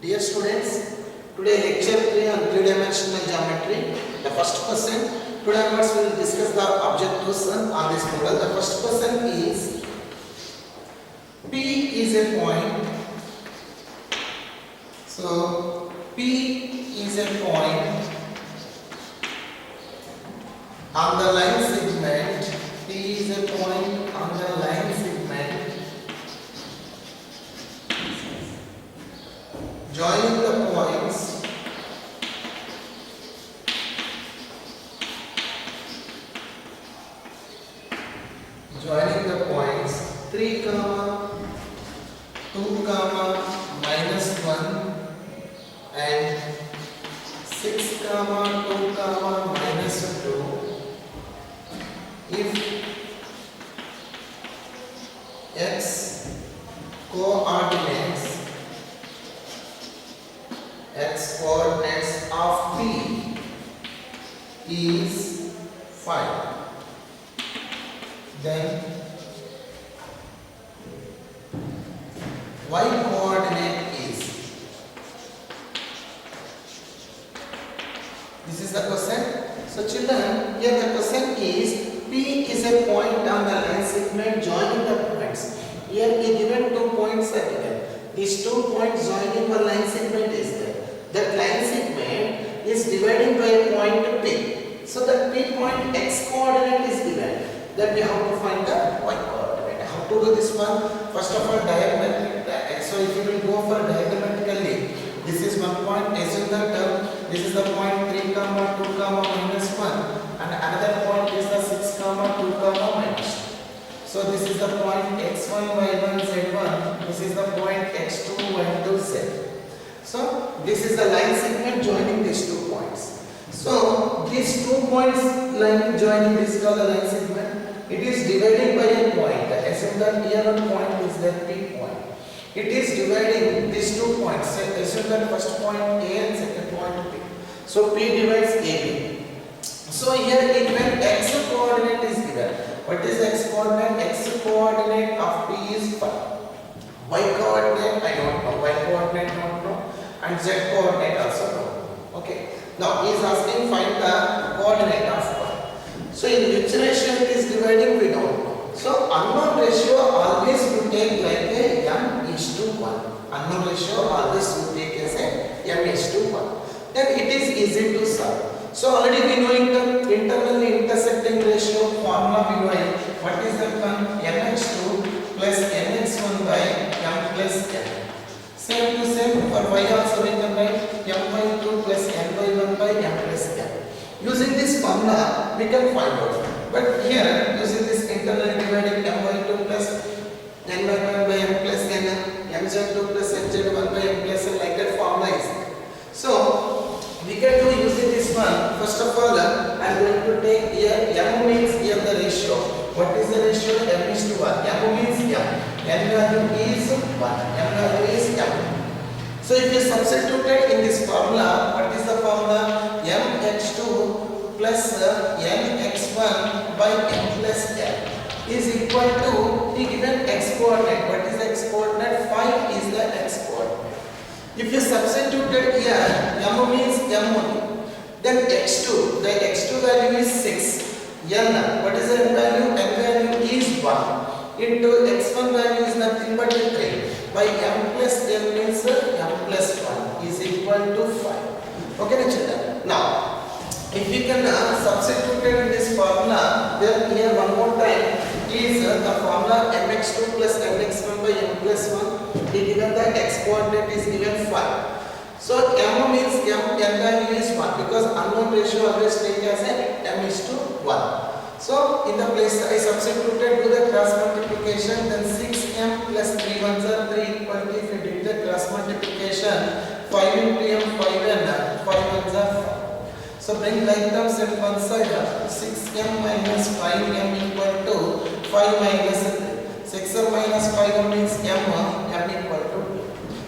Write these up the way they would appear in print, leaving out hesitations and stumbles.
Dear students, today lecture 3 on three-dimensional geometry. The first question, today onwards we will discuss the objectives on this model. The first question is, P is a point. So, P is a point on the line segment. P is a point on the line segment joining the points joining the points 3 comma 2 comma minus 1 and 6 comma 2 comma minus 2 if x coordinates of P is 5, then y coordinate is. This is the question. So children, here the question is, P is a point on the line segment joining the points. Here we given 2 points are given. These 2 points joining one line segment is there. That line segment is dividing by a point P. So that P point x coordinate is given. Then we have to find the y coordinate. How to do this one? First of all, diagonal. So if you will go for diagonally, this is one point. Assume that this is the point 3 comma 2 comma minus 1, and another point is the 6 comma 2 comma minus 2. So this is the point x1 y1 z1. This is the point x2 y2 z. So this is the line segment joining these 2 points. So these 2 points line joining this called the line segment. It is dividing by a point. Assume that here one point is the P point. It is dividing these 2 points. Assume that first point A and second point P. So P divides AB. So here when x coordinate is given. What is x coordinate? X coordinate of P is 5. Y coordinate I don't know. Y coordinate don't know. And z coordinate also don't know. Okay. Now he is asking find the coordinate of y. So in which ratio it is dividing we don't know. So unknown ratio always you take like a m is to 1. Unknown ratio always you take as a m is to 1. Then it is easy to solve. So already we know internally intersecting ratio formula we know it. What is that one? mx2 plus mx1 by m plus n. Same to same for y also we can write m by 2 plus n by 1 by m plus n. Using this formula we can find out. But here using this internally dividing m by 2 plus n by 1 by m plus n, mz2 plus mz1 by m plus n, like that formula is there. So we can do using this one. First of all, I am going to take here m means here the ratio. What is the ratio? M is to 1. M means m. N value is 1. M value is m. So if you substituted in this formula, what is the formula? mx2 plus nx1 by m plus n is equal to the given x coordinate. What is the x coordinate? 5 is the x coordinate. If you substituted here, m means m only. Then x2, the x2 value is 6. N, what is the n value? N value is 1. Into x1 value is nothing but 3. By m plus n means m plus 1 is equal to 5. Okay, children. Now, if we can substitute in this formula, then here one more time is the formula mx2 plus mx1 by m plus 1. We given the x coordinate is given 5. So m means m, n value is 1 because unknown ratio always take as a m is to 1. So in the place I substituted to the cross multiplication, then 6m plus 3 ones are 3 equal to, if you did the cross multiplication, 5 into m 5n, 5 ones are 5. So bring like terms at one side, 6m minus 5m equal to 5 minus 3. 6m minus 5m means m equal to 2.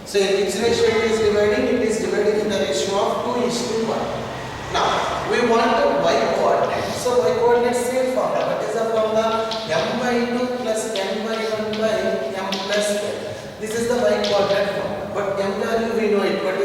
So in which ratio it is dividing? It is dividing in the ratio of 2 is to 1. Now we want the y coordinate. So y coordinate same formula. What is the formula? M by 2 plus n by 1 by m plus n. This is the y coordinate formula. But m value we know it. What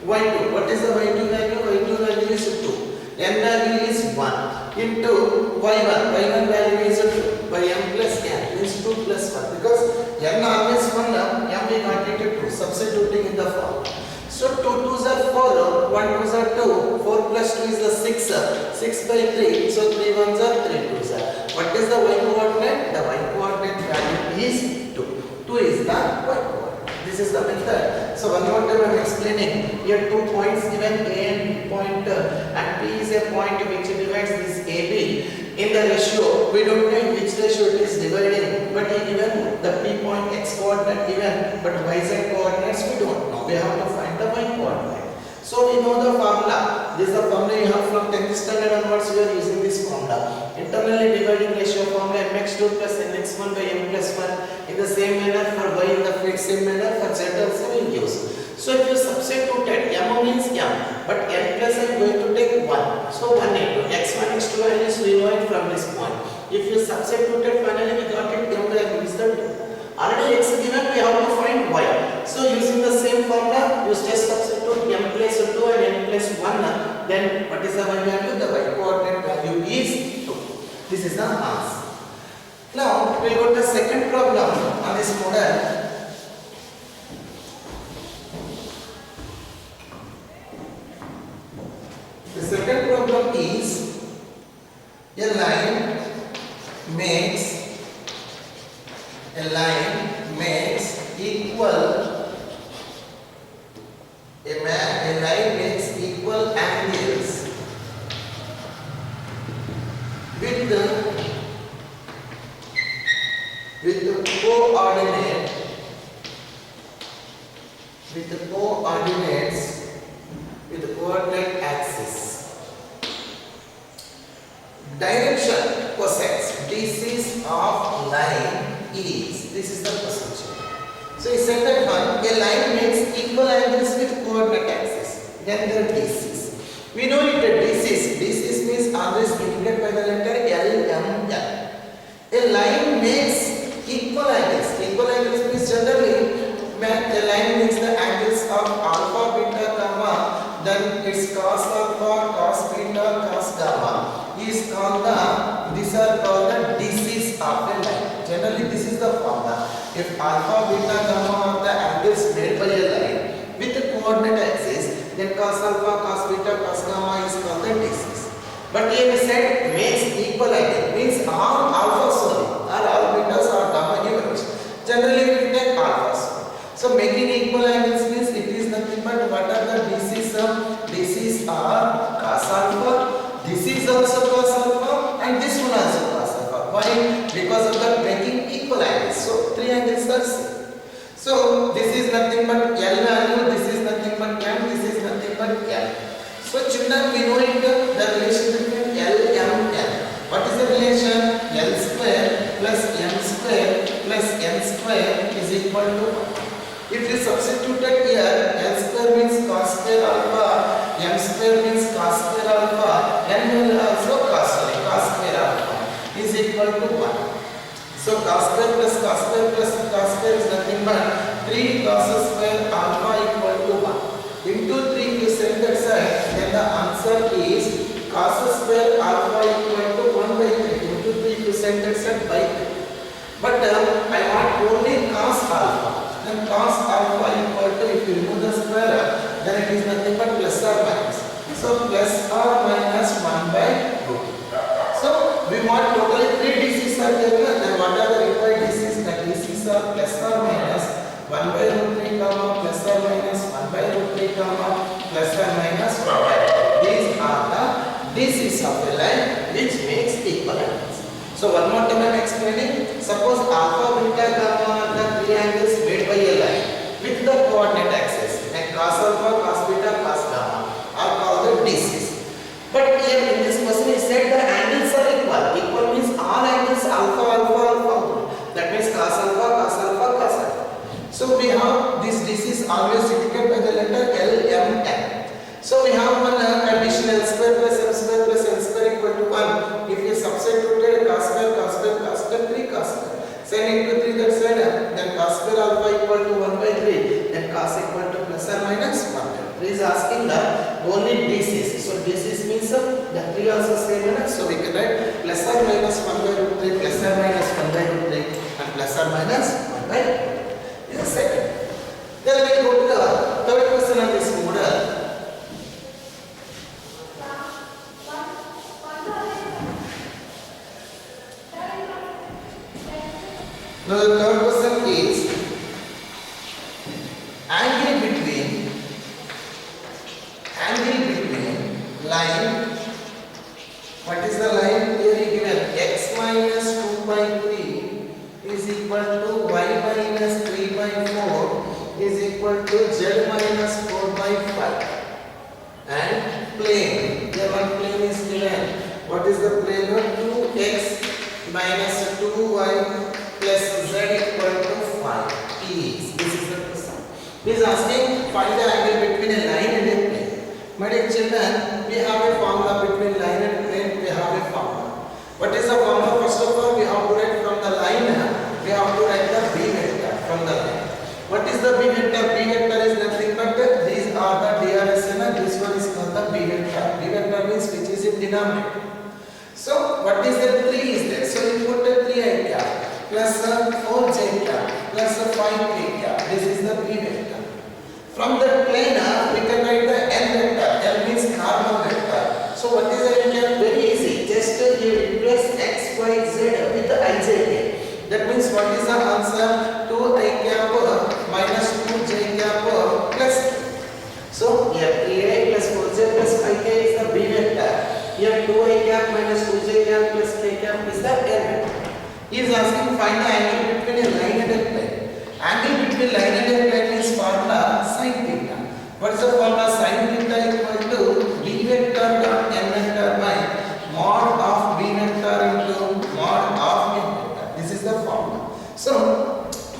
y2. What is the y2 value? Y2 value is 2. N value is 1 into y1. Y1 value is 2 by m plus n means 2 plus 1 because n always 1 m we got it 2 substituting in the form. So 2 2s are 4, 1 2s are 2, 4 plus 2 is the 6, 6 by 3, so 3 1s are 3 2s are. What is the y coordinate? The y coordinate value is 2. 2 is the y coordinate. This is the method. So one more time I am explaining. Here 2 points given, A and B point, and P is a point which divides this AB. In the ratio, we don't know in which ratio it is dividing, but given the P point x coordinate given, but y z coordinates we don't know. We have to find the y coordinate. So we know the formula. This is the formula you have from 10th standard onwards. We are using this formula. Internally dividing ratio formula mx2 plus nx1 by m plus 1. In the same manner for y, in the same manner for z also we will use. So if you substituted m means m, but n plus I am going to take 1. So 1 into x1 x2 values we know it from this point. If you substituted finally we got it m value is the 2. Already x given, we have to find y. So using the same formula, you just substitute m plus 2 and n plus 1. Then what is the y value? The y coordinate value is 2. This is the answer. Now we will go to the second problem on this model. The second problem is a line makes equal angles with the coordinate axis. Direction cosecants distances of line is. This is the procedure. So he said that a line makes equal angles with coordinate axis. Then there are DCs. We know it that DCs means always indicated by the letter L, M, L. A line makes equal angles. Equal angles means generally a line makes the angles of alpha, beta, gamma. Then it's cos alpha, cos beta, cos gamma. These are called the DCs of a line. Generally, this is the formula. If alpha, beta, gamma are the angles made by a line with the coordinate axis, then cos alpha, cos beta, cos gamma is called the DCs. But here we said makes equal angle means all alphas only, or all betas or gamma units. Generally, we take alphas. So making equal angles means it is nothing but what are the DCs? DCs are cos alpha. This is also cos alpha, and this one also cos alpha. Why? Because of the making equal angles. So three angles are same. So this is nothing but L value. This is nothing but M. This is nothing but L. So children, we know it, the relation between L, M, N. What is the relation? L square plus M square plus N square is equal to 1. If you substituted here, L square means cos square alpha, M square means cos square alpha, N will also cos square alpha is equal to 1. So cos square plus cos square plus cos square is nothing but 3 cos square alpha equal to 1. Into 3 you send that side, then the answer is cos square alpha equal to 1 by 3. Into 3 you send that side by 3. But I want only cos alpha. Then cos alpha equal to, if you remove the square, then it is nothing but plus or minus. So plus or minus 1 by root. So we want totally 3 DCs are there. Then what are the required DCs? The DCs are plus or minus 1 by root 3 comma plus or minus 1 by root 3 comma plus or minus 1 by root. These are the DCs of a line which makes equal angles. So one more time I am explaining. Suppose alpha, beta, gamma are the three angles made by a line with the coordinate axis, and cos alpha, cos beta, cos gamma are called the DCs. But here in this question it said the angles are equal. Equal means all angles alpha, alpha, alpha. That means cos alpha, cos alpha, cos alpha. So we have this DCs always indicated by the letter L, M, N. So we have one condition L square plus M square plus N square equal to 1. If you substituted cos square, cos square, cos square, 3 cos square. Sine into 3 that side, then cos square alpha equal to 1 by 3. Then cos equal to plus or minus 1. He is asking the only DCs. So DCs means the 3 also same, so we can write plus or minus 1 by root 3, plus or minus 1 by root 3, and plus or minus 1 by root 3. This is second. Then we go to the third question of this model. Now the third question is angle between line. What is the line? Here he given x minus 2 by 3 is equal to y minus 3 by 4 is equal to z minus 4 by 5. And plane. Here one plane is given. What is the plane? 2x minus 2y plus z equal to 5 is. This is the question. He is asking find the angle between a line and a plane. My dear children, we have a formula between line and plane. We have a formula. What is the formula? First of all, we have to write from the line. We have to write the b vector from the line. What is the b vector? B vector is nothing but these are the DRS and this one is called the b vector. B vector means which is in denominator. So what is the 3 is there? So you put the 3 I cap plus 4j cap plus 5k cap. This is the b vector. From the plane we can write the n vector. N means normal vector. So what is the n cap? Very easy. Just you replace x, y, z with the ij. That means what is the answer? 2i cap minus 2j cap plus. So here 3i plus 4j plus 5k is the b vector. Here 2i cap minus 2j cap plus k cap is the n vector. He is asking find the angle between a line and a plane. Angle between line and a plane is formula sin theta. What is the formula? Sin theta equal to b vector dot n vector by mod of b vector into mod of n vector. This is the formula. So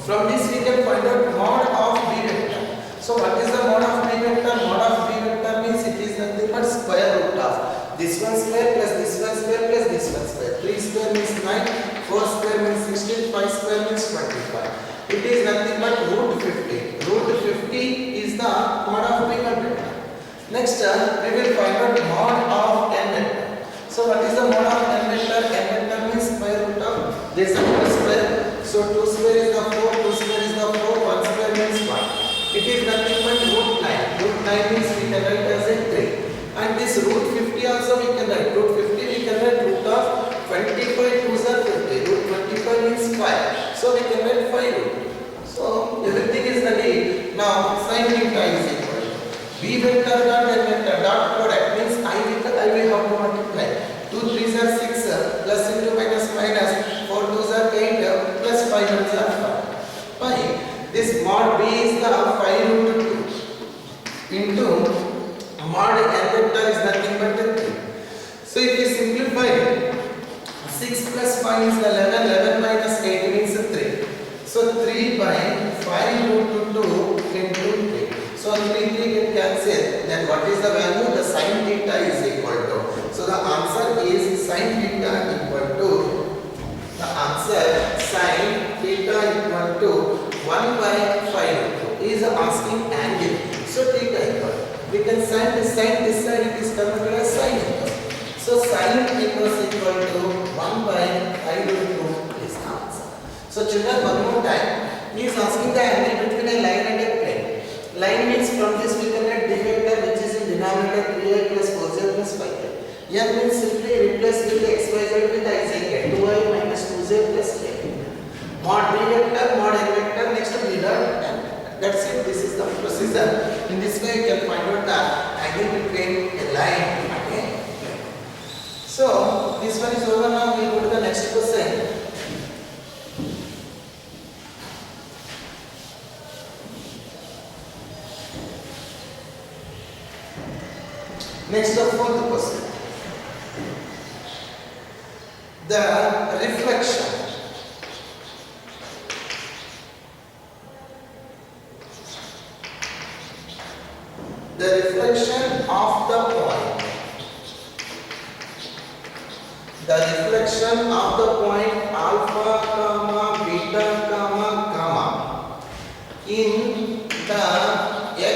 from this we can find out mod of b vector. So what is the mod of b vector? Mod of b vector means it is nothing but square root of this one square plus this one square plus this one square. 3 square means 9, 4 square means 16, 5 square means 25. It is nothing but root 50. Root 50 is the mod of b vector. Next we will find out mod of n vector. So what is the mod of n vector? N vector means square root of this square. So 2 square is the 4, 2 square is the 4, 1 square means 1. It is nothing but root 9. Root 9 means we can write as a 3. And this root 50 also we can write. Root 50 we can write root of 25 2s are 50. Root 25 means 5. So we can write 5 root. So everything is the need. Now sin theta is equal to b vector dot n vector dot product means I with I will have to multiply. 2 3s are 6 plus into minus minus 4 2s are 8 plus 5 1s are 5. Pi. This mod b is the 5 root 2 into mod n vector is nothing but 3. So if you simplify 6 plus 5 is 11, 11 minus 8 means 3. So 3 by 5 root 2 into 3. So 3 get cancelled. Then what is the value? The sin theta is equal to. So the answer is sin theta equal to. The answer sin theta equal to 1 by 5 root 2. He is asking angle. So theta equal. We can sin this side it is converted as sin inverse. So sin inverse equal to 1 by 5 root 2 is the answer. So children, one more time, he is asking the angle between a line and a plane. Line means from this we can get d vector which is in denominator 3i plus 4j plus 5i. Here means simply replace with x, y, z with ij, 2i minus 2j plus k. Mod b vector, mod n vector, next b dot n vector. That's it. This is the procedure. In this way you can find out the angle between a line and a plane. So this one is over now. We will go to the next question. Next up, fourth question. The reflection. The reflection of the point. The reflection of the point alpha, comma, beta, comma, comma in the x,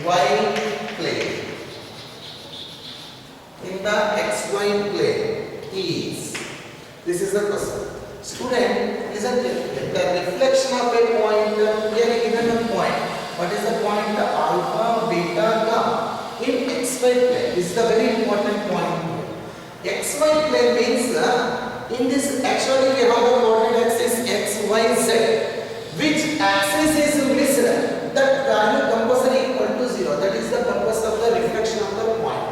y This is the question. Student, listen carefully. The reflection of a point, here given a point. What is the point? Alpha, beta, gamma. In xy plane. This is the very important point. XY plane means in this actually we have the coordinate axis x, y, z. Which axis is missed? That value compulsory equal to 0. That is the purpose of the reflection of the point.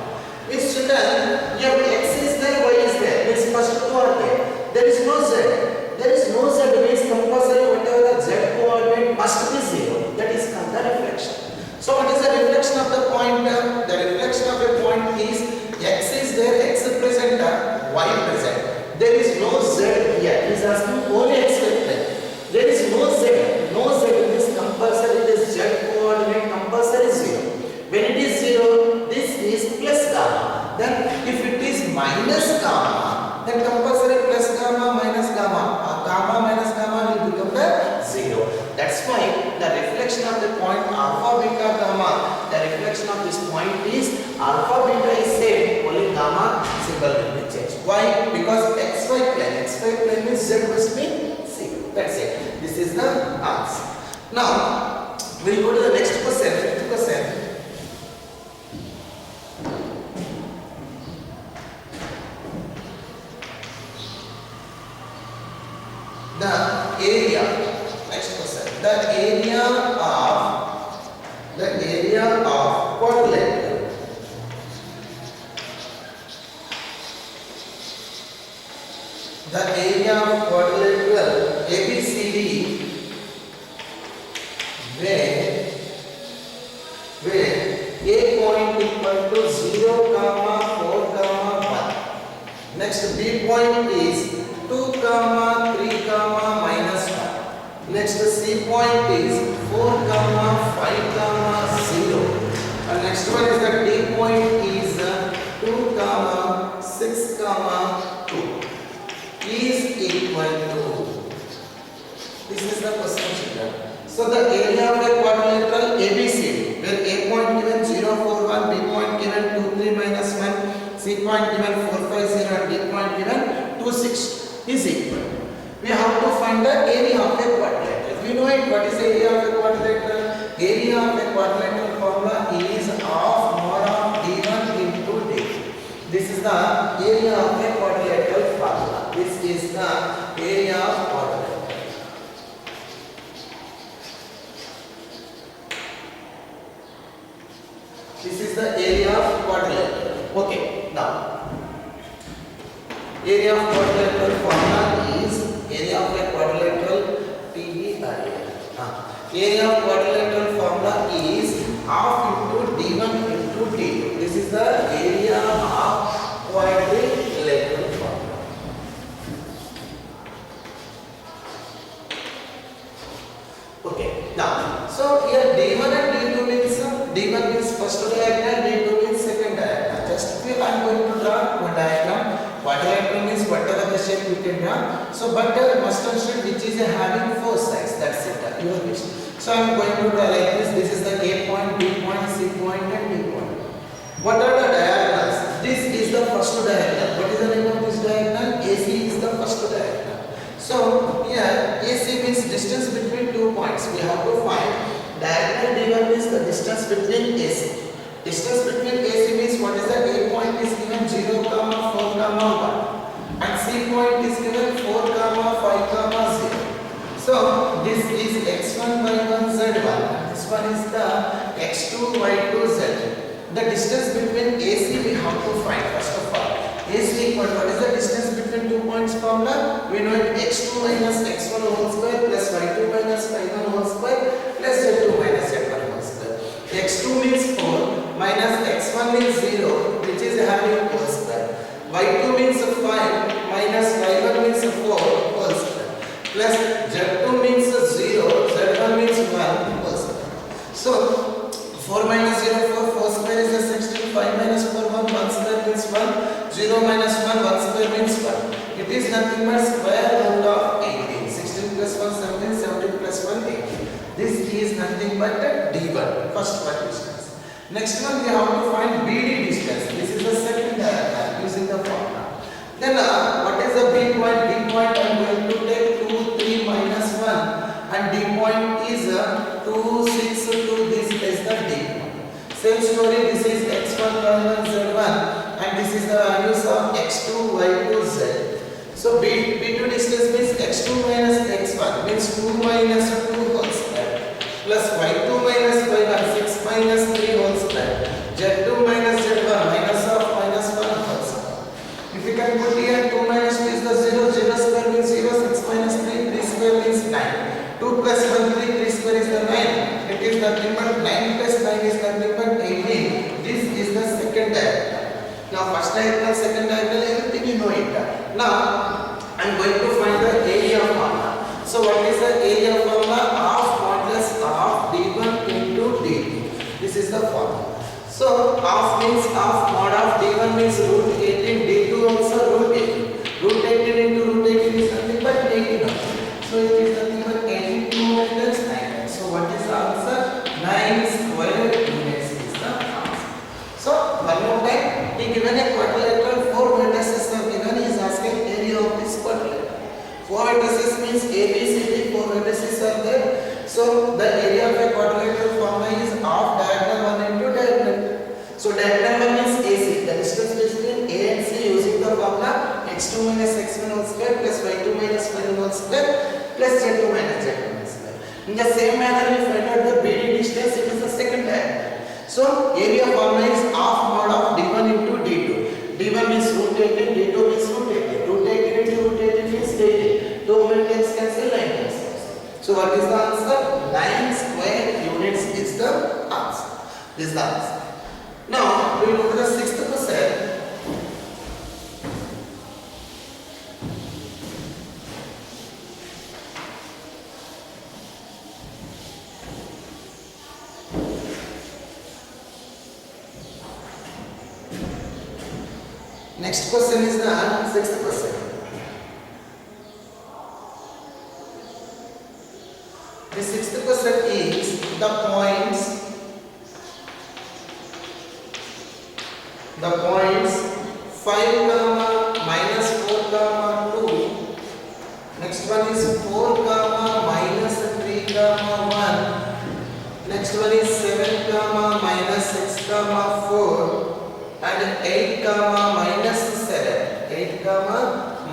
Means student, your x is there, y is there. Means first two are there. There is no z. There is no z means compulsory whatever the z coordinate must be 0. That is called the reflection. So what is the reflection of the point? The reflection of a point is x is there, x present, y present. There is no z here. He is asking only x plane. There is no z. No z means compulsory this z coordinate compulsory 0. When it is 0, this is plus gamma. Then if it is minus gamma, then compulsory plus gamma minus gamma. Gamma minus gamma will become the 0. That's why the reflection of the point alpha, beta, gamma, the reflection of this point is alpha, beta is same, only gamma symbol will be changed. Why? Because xy plane means z must be 0. That's it. This is the answer. Now, we'll go to the next question, 50 question. The area, next question, the area of quadrilateral, the area of quadrilateral ABCD where A point equal to 0, 4, 1. Next B point is 2, 3, minus 1. Next C point is 4, 5, 0. And next one is the D point is 2, 6, 2 is equal to. This is the question children. So the area of a quadrilateral ABCD where A point given 0, 4, 1, B point given 2, 3, minus 1, C point given 4, 5, 0 and D point given 2, 6 is equal. We have to find the area of a quadrilateral. We know it. What is the area of a quadrilateral? Area of a quadrilateral formula is half mod of D1 into D. This is the area of a quadrilateral formula. This is the area of quadrilateral. This is the area of quadrilateral. Okay, now area of quadrilateral formula is area of a quadrilateral PERA. Area of quadrilateral formula is half into D1 into D2. This is the area of quadrilateral formula. Okay, now so here D1 and D2 means D1 means first diagonal, D2 means second diagonal. Just I am going to draw one diagram. Quadrilateral means whatever the shape you can draw. So, but must consider which is having four sides. That's it. Your wish. So, I am going to draw like this. This is the A point, B point, C point, and D point. What are the diagonals? This is the first diagonal. What is the name of this diagonal? AC is the first diagonal. So, here AC means distance between 2 points. We have to find diagonal D1 means the distance between AC. Distance between AC means what is the A point is given 0, 4, 1 and C point is given 4, 5, 0. So this is x1, y1, z1 and this one is the x2, y2, z. The distance between AC we have to find first of all. AC equal what is the distance between 2 points formula? We know it x2 minus x1 whole square plus y2 minus y1 whole square plus z2 minus z1 whole square. x2 means 4 minus x1 means 0 which is having whole square. y2 means 5 minus y1 means 4 whole square plus z2 means 0 z1 means 1 whole square. So 4 minus 0 4 square is the 16 5 minus 4 1 square means 1 0 minus 1 square means 1. It is nothing but square root of 18. 16 plus 1 17 17 plus 1 18. This is nothing but D1 first one distance. Next one we have to find BD distance. This is the second diagonal using the formula. Then what is the B point? B 2, 6 to this is the D. Same story, this is x1, y1, z1 and this is the values of x2, y2, z. So B2 distance means x2 minus x1 means 2 minus 2 whole square plus y2 minus y1 6 minus 3 whole square z2 minus z1 minus of minus 1 whole square. If you can put here 2 minus 2 is the 0, 0 square means 0, 6 minus 3, 3 square means 9. 2 plus 1, 3, 3 square is the 9. It is nothing but 9 plus 9 is nothing but 18. This is the second diagonal. Now first diagonal, second diagonal, everything you know it. Now I am going to find the area formula. So what is the area formula? Half modulus of d1 into d2. This is the formula. So half means half mod of d1 means root 18, d2 also root 18. Root 18 into root 18 is nothing but 18. So it is nothing but 18 times 9. So what is the answer? 9 square units is the answer. So one more time, he given a quadrilateral, 4 vertices are given. He is asking area of this quadrilateral. 4 vertices means A, B, C, D. 4 vertices are there. So the area of a quadrilateral formula is half diagonal 1 into diagonal 2. So diagonal 1 is AC. The distance between A and C using the formula x2 minus x1 whole square plus y2 minus y1 whole square plus z2 minus z1 whole square. In the same manner, we find out the BD distance. It is the second diagonal. So area formula is half mod of d1 into d2. d1 means root 18, d2 means root 18. Root 18 into root 18 means 18. 2 times cancel, 9 times cancel. So what is the answer? 9 square units is the answer. This is the answer. Now we will go to the sixth question. Next question is the sixth question. The sixth question is the points 5 comma minus 4 comma 2. Next one is 4 comma minus 3 comma 1. Next one is 7 comma minus 6 comma 4. And 8 comma minus 7, 8 comma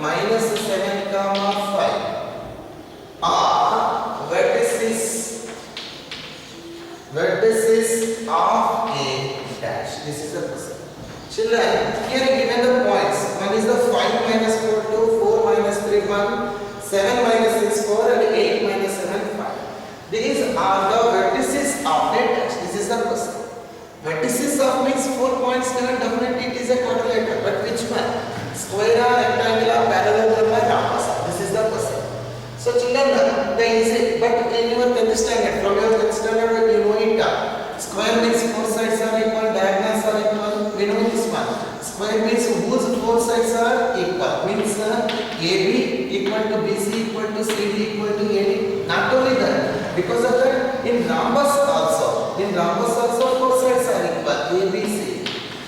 minus 7 comma 5 are vertices of A dash. This is the question. Children, here given the points. One is the 5 minus 4 2, 4 minus 3 1, 7 minus 6 4 and 8 minus 7 5. These are the vertices of A dash. This is the question. Vertices of means 4 points given, definitely it is a quadrilateral, but which one? Square, rectangular, parallelogram, rhombus. This is the question. So children, the easy, but in your 10th standard, from your 10th standard you know it. Square means 4 sides are equal, diagonals are equal, we know this one. Square means whose 4 sides are equal, means AB equal to BC equal to CD equal to AD. Not only that, because of that, in rhombus also 4 sides are equal, ABC.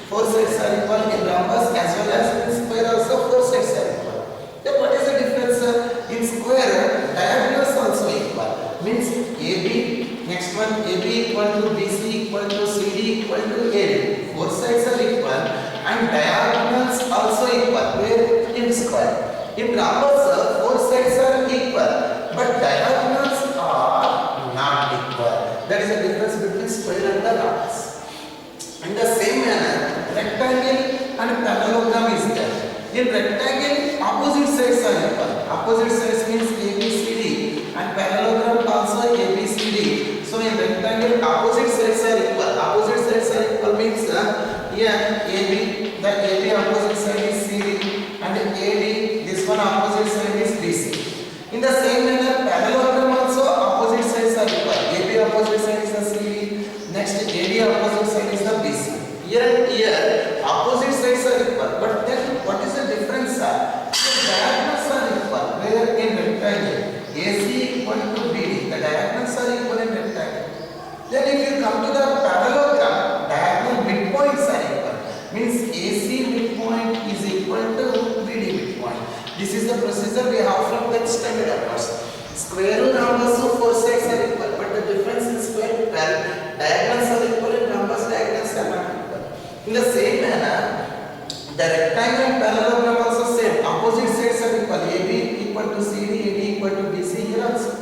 4 sides are equal in rhombus as well as in square also 4 sides are equal. Then what is the difference? In square, diagonals also equal, means AB, next one AB equal to BC equal to CD equal to AD. 4 sides are equal and diagonals also equal, where in square. In rhombus, 4 sides are equal, but diagonals are not equal. That is the difference between square and the rhombus. In the same manner, rectangle and parallelogram is there. In rectangle, opposite sides are equal. Opposite sides means ABCD and parallelogram also ABCD. So in rectangle, opposite sides are equal. Opposite sides are equal means here AB, the AB opposite side is CD and AD, this one opposite side is BC. In the same manner, parallelogram also opposite sides are equal. AB opposite side is the CD, next AD opposite side is the BC. Here and here, opposite sides are equal. But then, what is the difference? The diagonals are equal. Where in rectangle, AC equal to BD. The diagonals are equal in rectangle. Then, if you come to the parallelogram, diagonal midpoints are equal. Means AC midpoint is equal to BD midpoint. This is the procedure we have from the standard upwards. Square root rhombus, so 4 sides are equal, but the difference is In the same manner, the rectangle and parallelogram also same. Opposite sides are equal. AB equal to CD, AD equal to BC here also.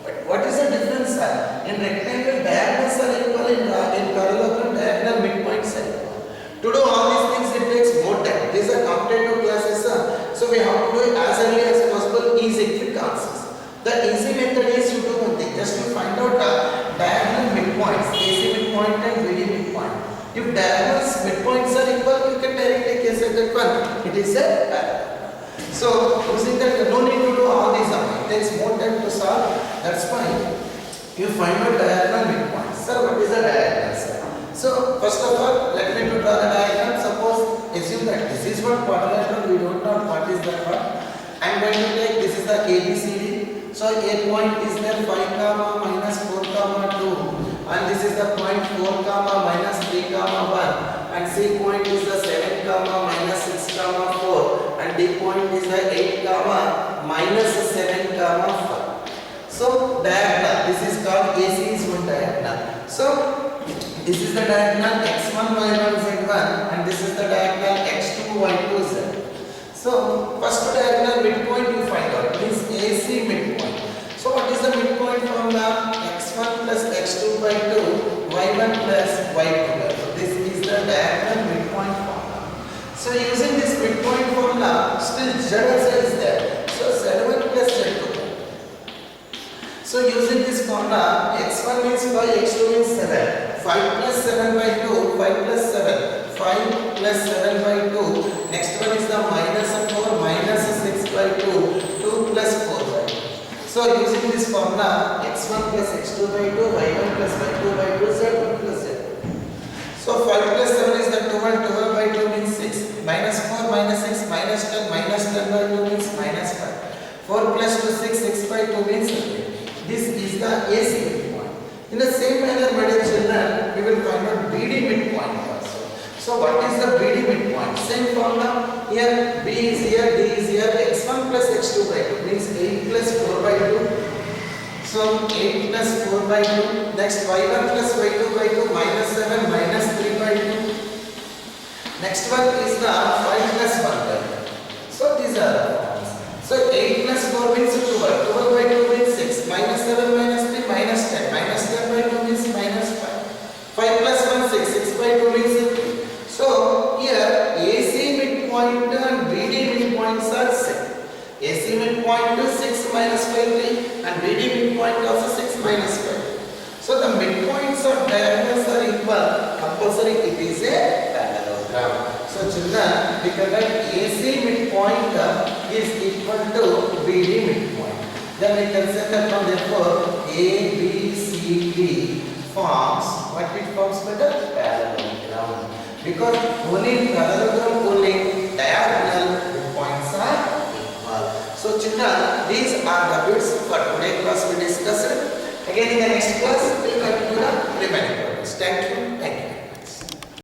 But what is the difference, sir? In rectangle, diagonals are equal. In parallelogram, diagonal midpoints are equal. To do all these things, it takes more time. These are competitive classes, sir. So we have to do it as early as possible. Easy, quick answers. The easy method is to do one thing. Just to find out diagonal midpoints, AC midpoint and BD midpoint. If diagonals midpoints are equal, you can directly case that one. It is a parallel. So using that, no need to do all these. It takes more time to solve. That's why you find out diagonal midpoints. Sir, what is a diagonal, sir? So first of all, let me to draw the diagram. Suppose assume that this is what quadrilateral. We don't know what is that one. I'm going to take this is the ABCD. So a point is there 5 comma minus 4 comma 2, and this is the point 4 comma minus 3 comma 1, and C point is the 7 comma minus 6 comma 4, and D point is the 8 comma minus 7 comma 5. So diagonal, this is called AC is one diagonal. So this is the diagonal x1 y1 z1, and this is the diagonal x2 y2 z. So first diagonal midpoint you find out, means AC midpoint. So what is the midpoint formula? x1 plus x2 by 2, y1 plus y2 by 2. This is the diagonal midpoint formula. So using this midpoint formula, still z also is there. So z1 plus z2. So using this formula, x1 means 5, x2 means 7. 5 plus 7 by 2, 5 plus 7. 5 plus 7 by 2. Next one is the minus 4 minus 6 by 2. 2 plus 4 by 2. So using this formula, x1 plus x2 by 2, y1 plus y2 by 2, z1 plus z2. So 5 plus 7 is the 12, 12 by 2 means 6. Minus 4 minus 6 minus 10 minus 10 by 2 means minus 5. 4 plus 2 6, 6 by 2 means 8. This is the AC midpoint. In the same manner, my dear children, we will find out BD midpoint also. So what is the BD midpoint? Same formula. Here B is here, D is here. X1 plus X2 by 2 means 8 plus 4 by 2. So 8 plus 4 by 2. Next Y1 plus Y2 by 2 minus 7 minus 3 by 2. Next one is the 5 plus 1 by 2. So these are the forms. So 8 plus 4 means 12. 12 by 2 means 6. Minus 7 minus 3 minus 10. Minus 10 by 2 means minus 5. 5 plus 1 6. 6 by 2 means 3. So here AC midpoint and BD midpoints are same. AC midpoint is 6 minus 5 3 and BD midpoint also 6 minus 5. So the midpoints of diagonals are equal. Compulsory it is a parallelogram. So children, we can write AC midpoint is equal to BD midpoint. Then we can say that from therefore A, B, C, D forms what it forms by the parallelogram. Because only in parallelogram only diagonal midpoints are equal. So children, these are the bits for today class we discussed. Again in the next class we will continue the remaining topics. Thank you.